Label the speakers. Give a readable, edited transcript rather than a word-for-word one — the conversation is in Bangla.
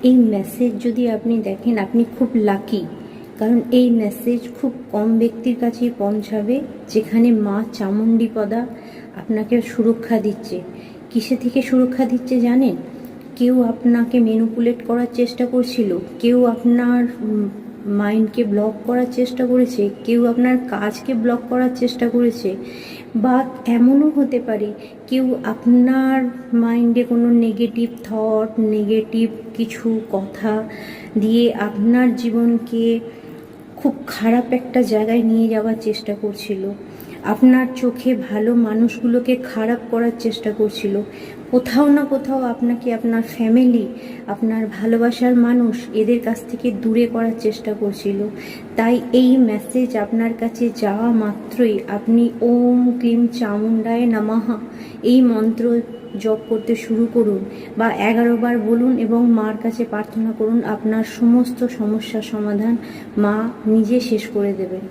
Speaker 1: এই মেসেজ যদি আপনি দেখেন, আপনি খুব লাকি। কারণ এই মেসেজ খুব কম ব্যক্তির কাছেই পৌঁছাবে, যেখানে মা চামুণ্ডীপদা আপনাকে সুরক্ষা দিচ্ছে। কিসে থেকে সুরক্ষা দিচ্ছে জানেন? কেউ আপনাকে ম্যানিপুলেট করার চেষ্টা করছিল, কেউ আপনার মাইন্ডকে ব্লক করার চেষ্টা করেছে, কেউ আপনার কাজকে ব্লক করার চেষ্টা করেছে, বা এমনও হতে পারে কেউ আপনার মাইন্ডে কোনো নেগেটিভ থট, নেগেটিভ কিছু কথা দিয়ে আপনার জীবনকে খুব খারাপ একটা জায়গায় নিয়ে যাওয়ার চেষ্টা করছিল। আপনার চোখে ভালো মানুষগুলোকে খারাপ করার চেষ্টা করছিল। কোথাও না কোথাও আপনাকে আপনার ফ্যামিলি, আপনার ভালোবাসার মানুষ, এদের কাছ থেকে দূরে করার চেষ্টা করছিল। তাই এই মেসেজ আপনার কাছে যাওয়া মাত্রই আপনি ওম ক্লিম চামুণ্ডায় নমঃ এই মন্ত্র জপ করতে শুরু করুন, বা 11 বার বলুন এবং মার কাছে প্রার্থনা করুন। আপনার সমস্ত সমস্যার সমাধান মা নিজে শেষ করে দেবেন।